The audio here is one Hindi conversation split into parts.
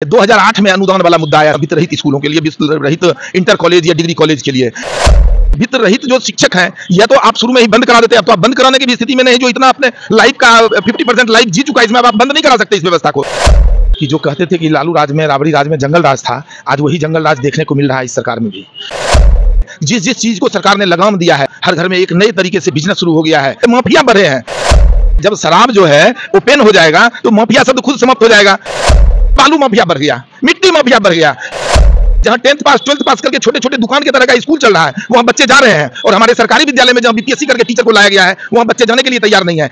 2008 में अनुदान वाला मुद्दा आया वित्त रहित स्कूलों के लिए, वित्त रहित इंटर कॉलेज या डिग्री कॉलेज के लिए। वित्त रहित जो शिक्षक हैं या तो आप शुरू में ही बंद करा देते हैं, अब तो आप बंद कराने की भी स्थिति में नहीं, जो इतना अपने लाइफ का 50% लाइफ जी चुका है, इसमें आप बंद नहीं करा सकते इस व्यवस्था को। कि जो कहते थे कि लालू राज में, राबड़ी राज में जंगल राज था, आज वही जंगल राज देखने को मिल रहा है इस सरकार में भी। जिस जिस चीज को सरकार ने लगाम दिया है, हर घर में एक नए तरीके से बिजनेस शुरू हो गया है, माफिया बढ़े हैं। जब शराब जो है ओपन हो जाएगा तो माफिया शब्द खुद समाप्त हो जाएगा। बालू माफिया बढ़ गया, मिट्टी माफिया बढ़ गया। जहां 10th पास 12th पास करके छोटे छोटे दुकान की तरह का स्कूल चल रहा है, वहां बच्चे जा रहे हैं, और हमारे सरकारी विद्यालय में जहां बीपीएससी करके टीचर को लाया गया है, वहां बच्चे जाने के लिए तैयार नहीं है।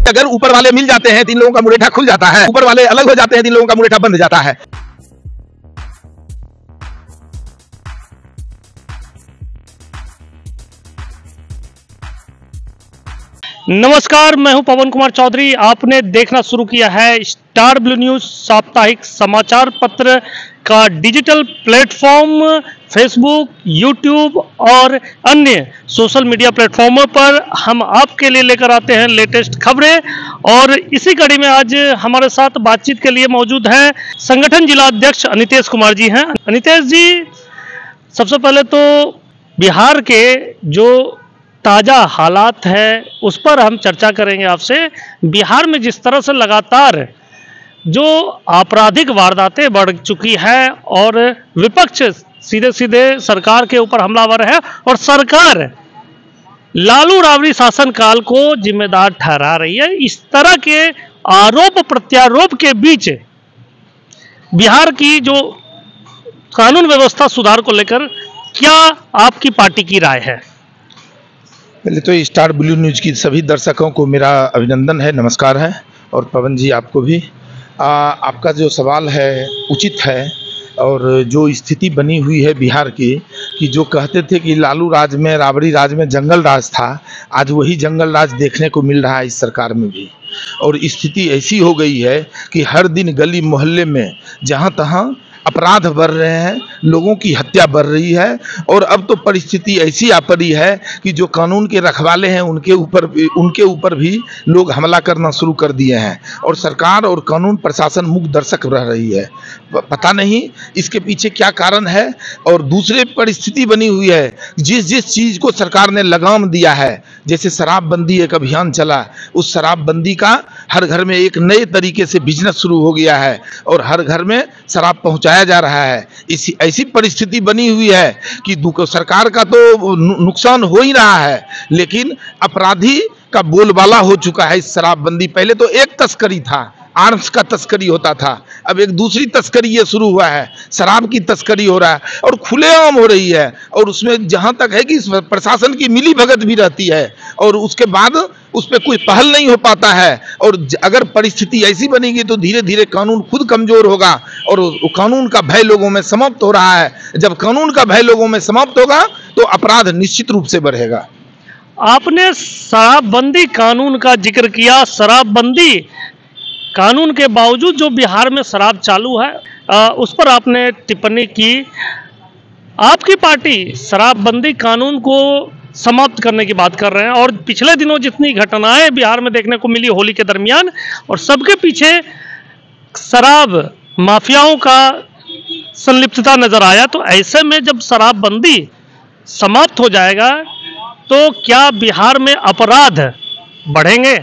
अगर ऊपर वाले मिल जाते हैं तो इन लोगों का मुरेठा खुल जाता है, ऊपर वाले अलग हो जाते हैं तो इन लोगों का मुरेठा बंद जाता है। नमस्कार, मैं हूं पवन कुमार चौधरी। आपने देखना शुरू किया है स्टार ब्लू न्यूज साप्ताहिक समाचार पत्र का डिजिटल प्लेटफॉर्म। फेसबुक, यूट्यूब और अन्य सोशल मीडिया प्लेटफॉर्मों पर हम आपके लिए लेकर आते हैं लेटेस्ट खबरें। और इसी कड़ी में आज हमारे साथ बातचीत के लिए मौजूद हैं संगठन जिला अध्यक्ष अनितेश कुमार जी हैं। अनितेश जी, सबसे पहले तो बिहार के जो ताज़ा हालात है उस पर हम चर्चा करेंगे आपसे। बिहार में जिस तरह से लगातार जो आपराधिक वारदातें बढ़ चुकी है और विपक्ष सीधे सीधे सरकार के ऊपर हमलावर है, और सरकार लालू राबड़ी शासनकाल को जिम्मेदार ठहरा रही है, इस तरह के आरोप प्रत्यारोप के बीच बिहार की जो कानून व्यवस्था सुधार को लेकर क्या आपकी पार्टी की राय है? पहले तो स्टार ब्लू न्यूज की सभी दर्शकों को मेरा अभिनंदन है, नमस्कार है। और पवन जी आपको भी। आपका जो सवाल है उचित है, और जो स्थिति बनी हुई है बिहार की, कि जो कहते थे कि लालू राज में, राबड़ी राज में जंगल राज था, आज वही जंगल राज देखने को मिल रहा है इस सरकार में भी। और स्थिति ऐसी हो गई है कि हर दिन गली मोहल्ले में जहाँ तहाँ अपराध बढ़ रहे हैं, लोगों की हत्या बढ़ रही है। और अब तो परिस्थिति ऐसी आ पड़ी है कि जो कानून के रखवाले हैं उनके ऊपर भी लोग हमला करना शुरू कर दिए हैं, और सरकार और कानून प्रशासन मुख दर्शक रह रही है। पता नहीं इसके पीछे क्या कारण है। और दूसरी परिस्थिति बनी हुई है, जिस जिस चीज़ को सरकार ने लगाम दिया है, जैसे शराबबंदी एक अभियान चला, उस शराबबंदी का हर घर में एक नए तरीके से बिजनेस शुरू हो गया है, और हर घर में शराब पहुंचाया जा रहा है। इसी ऐसी परिस्थिति बनी हुई है कि सरकार का तो नुकसान हो ही रहा है, लेकिन अपराधी का बोलबाला हो चुका है इस शराबबंदी। पहले तो एक तस्करी था, आर्म्स का तस्करी होता था, अब एक दूसरी तस्करी ये शुरू हुआ है, शराब की तस्करी हो रहा है, और खुलेआम हो रही है। और उसमें जहाँ तक है कि प्रशासन की मिली भगत भी रहती है, और उसके बाद उस पर कोई पहल नहीं हो पाता है। और अगर परिस्थिति ऐसी बनेगी तो धीरे धीरे कानून खुद कमजोर होगा, और कानून का भय लोगों में समाप्त हो रहा है। जब कानून का भय लोगों में समाप्त होगा तो अपराध निश्चित रूप से बढ़ेगा। आपने शराबबंदी कानून का जिक्र किया। शराबबंदी कानून के बावजूद जो बिहार में शराब चालू है, उस पर आपने टिप्पणी की। आपकी पार्टी शराबबंदी कानून को समाप्त करने की बात कर रहे हैं, और पिछले दिनों जितनी घटनाएं बिहार में देखने को मिली होली के दरमियान, और सबके पीछे शराब माफियाओं का संलिप्तता नजर आया। तो ऐसे में जब शराबबंदी समाप्त हो जाएगा तो क्या बिहार में अपराध बढ़ेंगे?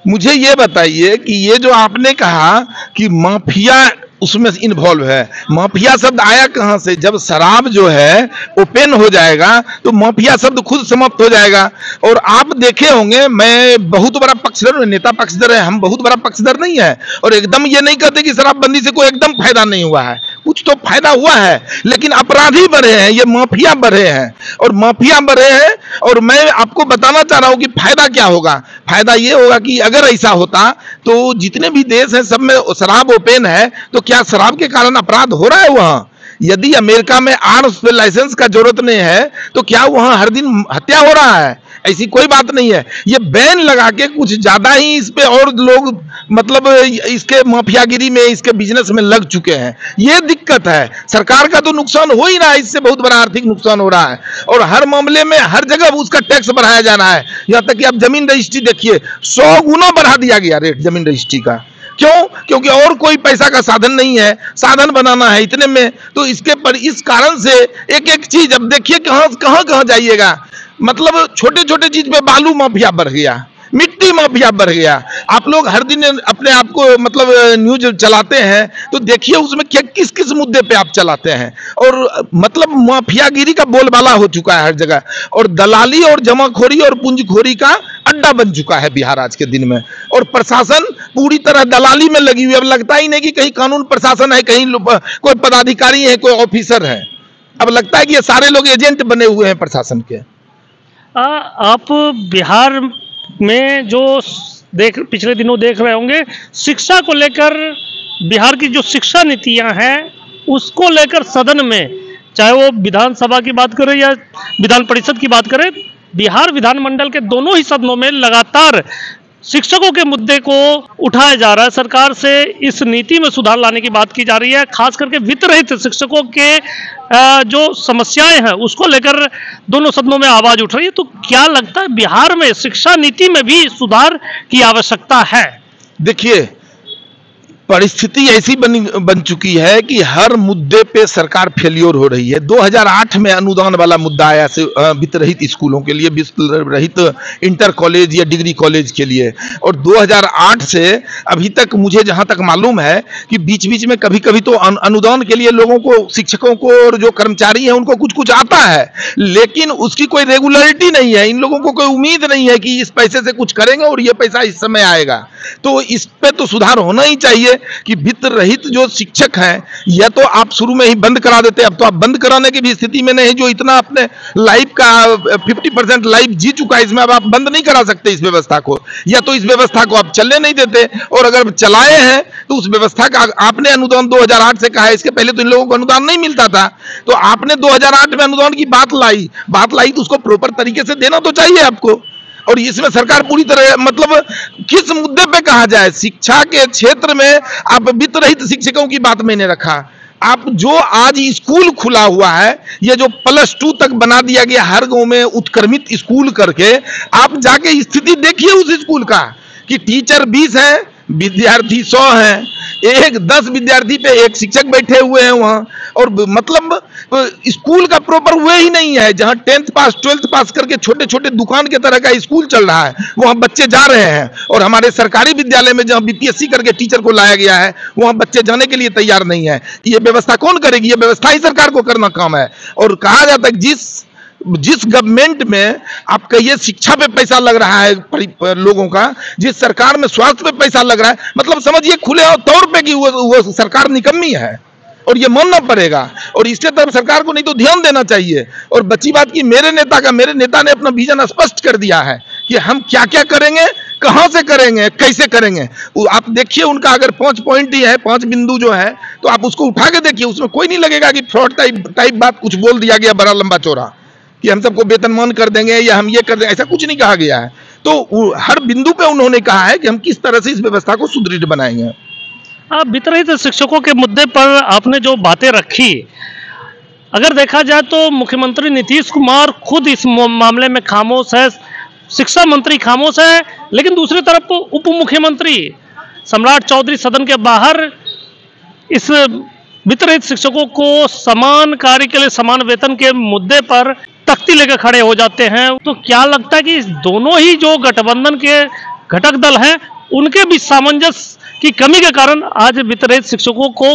मुझे ये बताइए कि ये जो आपने कहा कि माफिया उसमें इन्वॉल्व है, माफिया शब्द आया कहाँ से? जब शराब जो है ओपन हो जाएगा तो माफिया शब्द खुद समाप्त हो जाएगा। और आप देखे होंगे, मैं बहुत बड़ा पक्षधर, नेता पक्षधर है, हम बहुत बड़ा पक्षधर नहीं है, और एकदम ये नहीं कहते कि शराबबंदी से कोई एकदम फायदा नहीं हुआ है, कुछ तो फायदा हुआ है, लेकिन अपराधी बढ़े हैं, ये माफिया बढ़े हैं, और माफिया बढ़े हैं। और मैं आपको बताना चाह रहा हूं कि फायदा क्या होगा। फायदा ये होगा कि अगर ऐसा होता तो जितने भी देश हैं सब में शराब ओपन है, तो क्या शराब के कारण अपराध हो रहा है वहां? यदि अमेरिका में आर्म्स पे लाइसेंस का जरूरत नहीं है तो क्या वहां हर दिन हत्या हो रहा है? ऐसी कोई बात नहीं है। ये बैन लगा के कुछ ज्यादा ही इस पे और लोग मतलब इसके माफियागिरी में, इसके बिजनेस में लग चुके हैं। ये दिक्कत है। सरकार का तो नुकसान हो ही रहा है, इससे बहुत बड़ा आर्थिक नुकसान हो रहा है, और हर मामले में हर जगह उसका टैक्स बढ़ाया जाना है। यहाँ तक कि आप जमीन रजिस्ट्री देखिए, 100 गुना बढ़ा दिया गया रेट जमीन रजिस्ट्री का। क्यों? क्योंकि और कोई पैसा का साधन नहीं है, साधन बनाना है इतने में। तो इसके पर इस कारण से एक एक चीज, अब देखिए कहां कहां जाइएगा, मतलब छोटे छोटे चीज पे बालू माफिया बढ़ गया, मिट्टी माफिया बढ़ गया। आप लोग हर दिन अपने आप को मतलब न्यूज चलाते हैं तो देखिए उसमें क्या किस किस मुद्दे पे आप चलाते हैं, और मतलब माफियागिरी का बोलबाला हो चुका है हर जगह, और दलाली और जमाखोरी और पूंजखोरी का अड्डा बन चुका है बिहार आज के दिन में। और प्रशासन पूरी तरह दलाली में लगी हुई है। अब लगता ही नहीं कि कहीं कानून प्रशासन है, कहीं कोई पदाधिकारी है, कोई ऑफिसर है। अब लगता है कि ये सारे लोग एजेंट बने हुए हैं प्रशासन के। आप बिहार में जो पिछले दिनों देख रहे होंगे, शिक्षा को लेकर बिहार की जो शिक्षा नीतियां हैं उसको लेकर सदन में, चाहे वो विधानसभा की बात करें या विधान परिषद की बात करें, बिहार विधानमंडल के दोनों ही सदनों में लगातार शिक्षकों के मुद्दे को उठाया जा रहा है। सरकार से इस नीति में सुधार लाने की बात की जा रही है, खास करके वित्त रहित शिक्षकों के जो समस्याएं हैं उसको लेकर दोनों सदनों में आवाज उठ रही है। तो क्या लगता है बिहार में शिक्षा नीति में भी सुधार की आवश्यकता है? देखिए, परिस्थिति ऐसी बन चुकी है कि हर मुद्दे पे सरकार फेलियर हो रही है। 2008 में अनुदान वाला मुद्दा आया वित्त रहित स्कूलों के लिए, वित्त रहित इंटर कॉलेज या डिग्री कॉलेज के लिए, और 2008 से अभी तक मुझे जहां तक मालूम है कि बीच बीच में कभी कभी तो अनुदान के लिए लोगों को, शिक्षकों को और जो कर्मचारी हैं उनको कुछ कुछ आता है, लेकिन उसकी कोई रेगुलरिटी नहीं है। इन लोगों को कोई उम्मीद नहीं है कि इस पैसे से कुछ करेंगे और ये पैसा इस समय आएगा। तो इस पे तो सुधार होना ही चाहिए कि वित्त रहित जो शिक्षक हैं, या तो आप शुरू में ही बंद करा देते। अब तो आप बंद कराने की भी स्थिति में नहीं, जो इतना अपने लाइफ का 50% लाइफ जी चुका है, इसमें अब आप बंद नहीं करा सकते इस व्यवस्था को, या तो इस व्यवस्था को आप चलने नहीं देते, और अगर चलाए हैं तो उस व्यवस्था का आपने अनुदान 2008 से कहा है, इसके पहले तो इन लोगों को अनुदान नहीं मिलता था, तो आपने 2008 में अनुदान की बात लाई तो उसको प्रॉपर तरीके से देना तो चाहिए आपको। और इसमें सरकार पूरी तरह, मतलब किस मुद्दे पे कहा जाए, शिक्षा के क्षेत्र में आप वित्त रहित शिक्षकों की बात मैंने रखा। आप जो आज स्कूल खुला हुआ है, ये जो +2 तक बना दिया गया हर गांव में उत्क्रमित स्कूल करके, आप जाके स्थिति देखिए उस स्कूल का कि टीचर 20 हैं, विद्यार्थी 100 हैं, 10 विद्यार्थी पे एक शिक्षक बैठे हुए हैं वहां, और मतलब स्कूल का प्रॉपर वे ही नहीं है। जहां 10th पास 12th पास करके छोटे छोटे दुकान के तरह का स्कूल चल रहा है, वहां बच्चे जा रहे हैं, और हमारे सरकारी विद्यालय में जहां BPSC करके टीचर को लाया गया है, वहां बच्चे जाने के लिए तैयार नहीं है। ये व्यवस्था कौन करेगी? ये व्यवस्था ही सरकार को करना काम है। और कहा जाता है जिस गवर्नमेंट में आप कहिए शिक्षा पे पैसा लग रहा है लोगों का, जिस सरकार में स्वास्थ्य पे पैसा लग रहा है, मतलब समझिए खुले तौर पे कि वो सरकार निकम्मी है, और ये मानना पड़ेगा। और इसके तरफ सरकार को नहीं तो ध्यान देना चाहिए। और बची बात की मेरे नेता ने अपना विजन स्पष्ट कर दिया है कि हम क्या क्या करेंगे, कहां से करेंगे, कैसे करेंगे। आप देखिए उनका अगर 5 पॉइंट ही है, 5 बिंदु जो है, तो आप उसको उठा के देखिए, उसमें कोई नहीं लगेगा कि फ्रॉड टाइप बात कुछ बोल दिया गया बड़ा लंबा चौड़ा कि हम सबको वेतनमान कर देंगे या हम ये कर देंगे, ऐसा कुछ नहीं कहा गया है। तो हर बिंदु पे उन्होंने कहा है कि हम किस तरह से इस व्यवस्था को सुदृढ़ बनाएंगे। वित्त रहित शिक्षकों के मुद्दे पर आपने जो बातें रखी, अगर देखा जाए तो मुख्यमंत्री नीतीश कुमार खुद इस मामले में खामोश है, शिक्षा मंत्री खामोश है, लेकिन दूसरी तरफ उप मुख्यमंत्री सम्राट चौधरी सदन के बाहर इस वित्त रहित शिक्षकों को समान कार्य के लिए समान वेतन के मुद्दे पर तख्ती लेकर खड़े हो जाते हैं। तो क्या लगता है कि दोनों ही जो गठबंधन के घटक दल हैं उनके बीच सामंजस्य की कमी के कारण आज वित्त रहित शिक्षकों को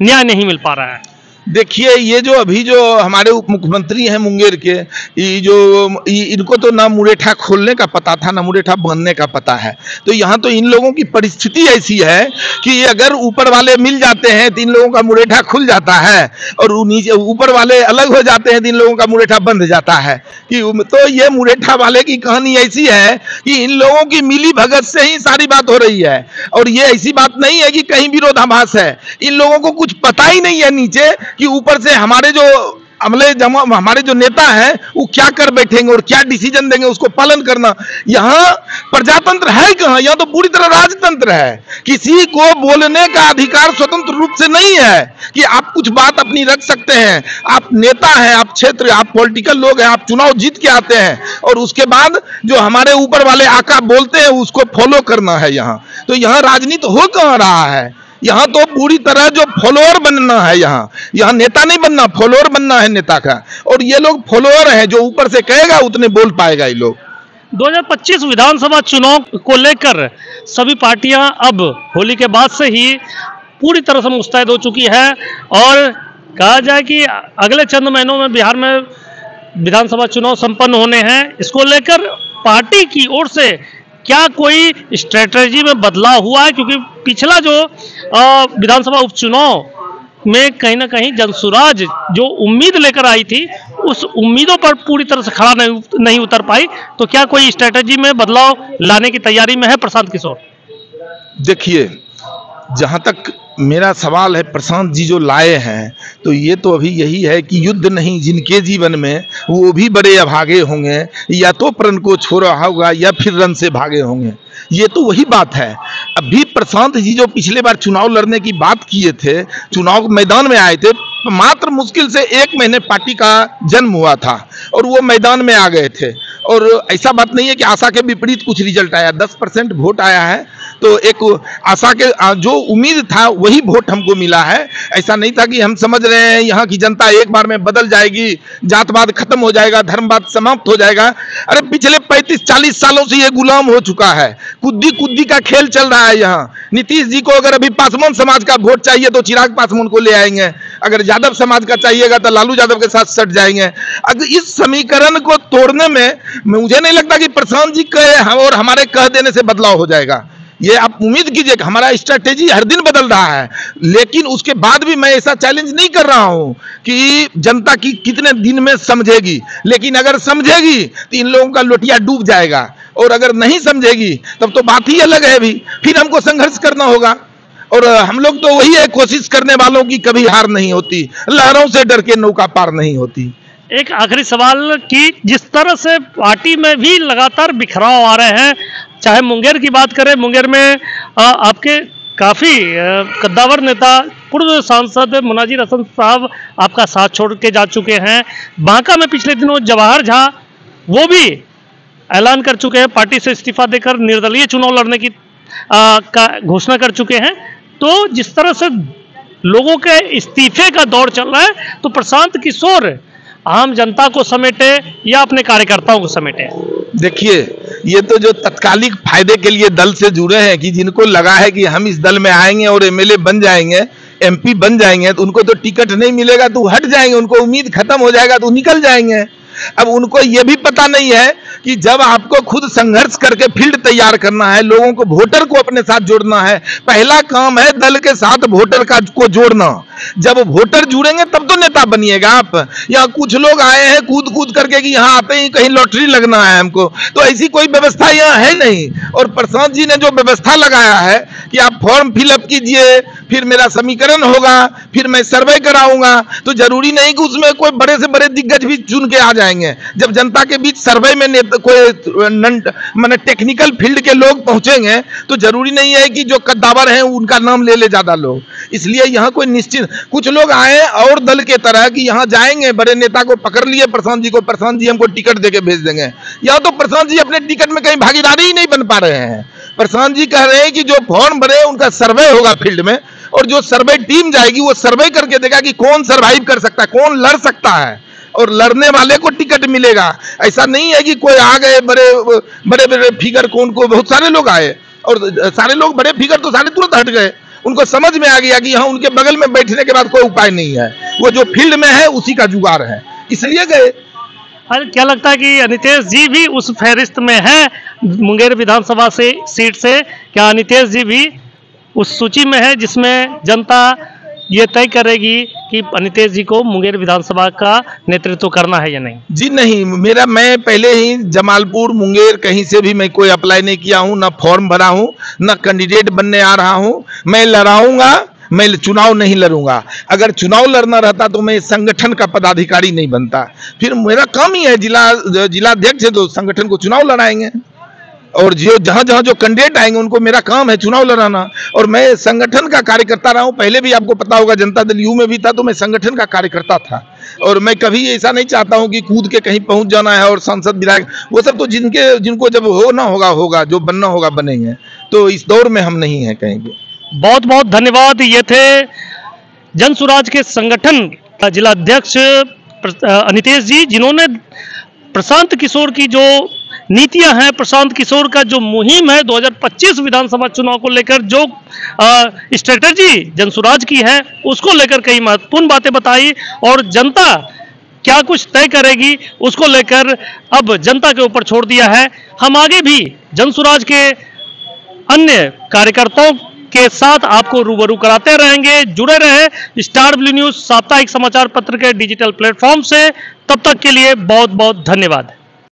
न्याय नहीं मिल पा रहा है? देखिए, ये जो अभी जो हमारे उप मुख्यमंत्री हैं मुंगेर के, इनको तो ना मुरेठा खोलने का पता था, ना मुरेठा बांधने का पता है। तो यहाँ तो इन लोगों की परिस्थिति ऐसी है कि अगर ऊपर वाले मिल जाते हैं तो इन लोगों का मुरेठा खुल जाता है, और नीचे ऊपर वाले अलग हो जाते हैं तो इन लोगों का मुरेठा बंध जाता है। कि तो ये मुरेठा वाले की कहानी ऐसी है कि इन लोगों की मिली भगत से ही सारी बात हो रही है, और ये ऐसी बात नहीं है कि कहीं विरोधाभास है। इन लोगों को कुछ पता ही नहीं है नीचे कि ऊपर से हमारे जो अमले जमा हमारे जो नेता हैं वो क्या कर बैठेंगे और क्या डिसीजन देंगे उसको पालन करना। यहाँ प्रजातंत्र है कहाँ, यहाँ तो पूरी तरह राजतंत्र है। किसी को बोलने का अधिकार स्वतंत्र रूप से नहीं है कि आप कुछ बात अपनी रख सकते हैं। आप नेता हैं, आप क्षेत्र, आप पॉलिटिकल लोग हैं, आप चुनाव जीत के आते हैं और उसके बाद जो हमारे ऊपर वाले आका बोलते हैं उसको फॉलो करना है। यहाँ तो यहाँ राजनीति हो कहाँ रहा है, यहाँ तो पूरी तरह जो फॉलोअर बनना है, यहाँ नेता नहीं बनना, फॉलोअर बनना है नेता का। और ये लोग फॉलोअर हैं, जो ऊपर से कहेगा उतने बोल पाएगा ये लोग। 2025 विधानसभा चुनाव को लेकर सभी पार्टियां अब होली के बाद से ही पूरी तरह से मुस्तैद हो चुकी है और कहा जाए कि अगले चंद महीनों में बिहार में विधानसभा चुनाव संपन्न होने हैं। इसको लेकर पार्टी की ओर से क्या कोई स्ट्रेटजी में बदलाव हुआ है? क्योंकि पिछला जो विधानसभा उपचुनाव में कहीं ना कहीं जनसुराज जो उम्मीद लेकर आई थी उस उम्मीदों पर पूरी तरह से खड़ा नहीं उतर पाई, तो क्या कोई स्ट्रेटजी में बदलाव लाने की तैयारी में है प्रशांत किशोर? देखिए, जहां तक मेरा सवाल है, प्रशांत जी जो लाए हैं तो ये तो अभी यही है कि युद्ध नहीं जिनके जीवन में वो भी बड़े अभागे होंगे, या तो प्रण को छोड़ा होगा या फिर रण से भागे होंगे। ये तो वही बात है। अभी प्रशांत जी जो पिछले बार चुनाव लड़ने की बात किए थे, चुनाव मैदान में आए थे, मात्र मुश्किल से 1 महीने पार्टी का जन्म हुआ था और वो मैदान में आ गए थे। और ऐसा बात नहीं है कि आशा के विपरीत कुछ रिजल्ट आया, 10% वोट आया है। तो एक आशा के जो उम्मीद था वही वोट हमको मिला है। ऐसा नहीं था कि हम समझ रहे हैं यहाँ की जनता एक बार में बदल जाएगी, जातवाद खत्म हो जाएगा, धर्मवाद समाप्त हो जाएगा। अरे पिछले 35-40 सालों से ये गुलाम हो चुका है, कुद्दी कुद्दी का खेल चल रहा है यहाँ। नीतीश जी को अगर अभी पासवान समाज का वोट चाहिए तो चिराग पासवान को ले आएंगे, अगर यादव समाज का चाहिएगा तो लालू यादव के साथ सट जाएंगे। अगर इस समीकरण को तोड़ने में मुझे नहीं लगता कि प्रशांत जी कहे और हमारे कह देने से बदलाव हो जाएगा। ये आप उम्मीद कीजिए कि हमारा स्ट्रैटेजी हर दिन बदल रहा है, लेकिन उसके बाद भी मैं ऐसा चैलेंज नहीं कर रहा हूं कि जनता की कितने दिन में समझेगी। लेकिन अगर समझेगी तो इन लोगों का लोटिया डूब जाएगा, और अगर नहीं समझेगी तब तो बात ही अलग है। भी फिर हमको संघर्ष करना होगा। और हम लोग तो वही है, कोशिश करने वालों की कभी हार नहीं होती, लहरों से डर के नौका पार नहीं होती। एक आखिरी सवाल कि जिस तरह से पार्टी में भी लगातार बिखराव आ रहे हैं, चाहे मुंगेर की बात करें, मुंगेर में आपके काफ़ी कद्दावर नेता पूर्व सांसद मुनाजिर हसन साहब आपका साथ छोड़ के जा चुके हैं। बांका में पिछले दिनों जवाहर झा वो भी ऐलान कर चुके हैं, पार्टी से इस्तीफा देकर निर्दलीय चुनाव लड़ने की का घोषणा कर चुके हैं। तो जिस तरह से लोगों के इस्तीफे का दौर चल रहा है, तो प्रशांत किशोर आम जनता को समेटे या अपने कार्यकर्ताओं को समेटे? देखिए, ये तो जो तत्कालिक फायदे के लिए दल से जुड़े हैं, कि जिनको लगा है कि हम इस दल में आएंगे और एमएलए बन जाएंगे, एमपी बन जाएंगे, तो उनको तो टिकट नहीं मिलेगा तो हट जाएंगे, उनको उम्मीद खत्म हो जाएगा तो निकल जाएंगे। अब उनको ये भी पता नहीं है कि जब आपको खुद संघर्ष करके फील्ड तैयार करना है, लोगों को, वोटर को अपने साथ जोड़ना है, पहला काम है दल के साथ वोटर को जोड़ना। जब वोटर जुड़ेंगे तब तो नेता बनिएगा आप। यहाँ कुछ लोग आए हैं कूद कूद करके कि यहाँ आते ही कहीं लॉटरी लगना है हमको, तो ऐसी कोई व्यवस्था यहाँ है नहीं। और प्रशांत जी ने जो व्यवस्था लगाया है कि आप फॉर्म फिलअप कीजिए, फिर मेरा समीकरण होगा, फिर मैं सर्वे कराऊंगा, तो जरूरी नहीं कि उसमें कोई बड़े से बड़े दिग्गज भी चुन के आ जाएंगे। जब जनता के बीच सर्वे में कोई माने टेक्निकल फील्ड के लोग पहुंचेंगे तो जरूरी नहीं है कि जो कद्दावर हैं उनका नाम ले ले ज्यादा लोग। इसलिए यहाँ कोई निश्चित, कुछ लोग आए और दल के तरह कि यहाँ जाएंगे, बड़े नेता को पकड़ लिए प्रशांत जी को, प्रशांत जी हमको टिकट देके भेज देंगे। या तो प्रशांत जी अपने टिकट में कहीं भागीदारी ही नहीं बन पा रहे हैं। प्रशांत जी कह रहे हैं कि जो फॉर्म भरे उनका सर्वे होगा फील्ड में, और जो सर्वे टीम जाएगी वो सर्वे करके देगा कि कौन सर्वाइव कर सकता है, कौन लड़ सकता है, और लड़ने वाले को टिकट मिलेगा। ऐसा नहीं है कि कोई आ गए बड़े बड़े बड़े फिगर, कौन को, बहुत सारे लोग आए और सारे लोग बड़े फिगर तो सारे तुरंत हट गए। उनको समझ में आ गया कि यहाँ उनके बगल में बैठने के बाद कोई उपाय नहीं है, वो जो फील्ड में है उसी का जुगाड़ है, इसलिए गए। क्या लगता है कि नितेश जी भी उस फहरिस्त में है मुंगेर विधानसभा से सीट से? क्या नितेश जी भी उस सूची में है जिसमें जनता ये तय करेगी कि नितेश जी को मुंगेर विधानसभा का नेतृत्व करना है या नहीं? जी नहीं, मैं पहले ही जमालपुर मुंगेर कहीं से भी मैं कोई अप्लाई नहीं किया हूँ, ना फॉर्म भरा हूँ, ना कैंडिडेट बनने आ रहा हूँ। मैं लड़ाऊंगा मैं चुनाव नहीं लड़ूंगा। अगर चुनाव लड़ना रहता तो मैं संगठन का पदाधिकारी नहीं बनता। फिर मेरा काम ही है जिलाध्यक्ष है तो संगठन को चुनाव लड़ाएंगे, और जो जहां जहां जो कैंडिडेट आएंगे उनको मेरा काम है चुनाव लड़ाना। और मैं संगठन का कार्यकर्ता रहा हूं, पहले भी आपको पता होगा जनता दल यू में भी था तो मैं संगठन का कार्यकर्ता था। और मैं कभी ऐसा नहीं चाहता हूं कि कूद के कहीं पहुंच जाना है और सांसद विधायक वो सब तो जिनको जब होना होगा, जो बनना होगा बनेंगे। तो इस दौर में हम नहीं है कहीं भी। बहुत बहुत धन्यवाद। ये थे जनसुराज के संगठन जिलाध्यक्ष अनितेश जी, जिन्होंने प्रशांत किशोर की जो नीतियां हैं, प्रशांत किशोर का जो मुहिम है 2025 विधानसभा चुनाव को लेकर जो स्ट्रेटजी जनसुराज की है उसको लेकर कई महत्वपूर्ण बातें बताई, और जनता क्या कुछ तय करेगी उसको लेकर अब जनता के ऊपर छोड़ दिया है। हम आगे भी जनसुराज के अन्य कार्यकर्ताओं के साथ आपको रूबरू कराते रहेंगे। जुड़े रहे स्टार ब्लू न्यूज साप्ताहिक समाचार पत्र के डिजिटल प्लेटफॉर्म से। तब तक के लिए बहुत बहुत धन्यवाद।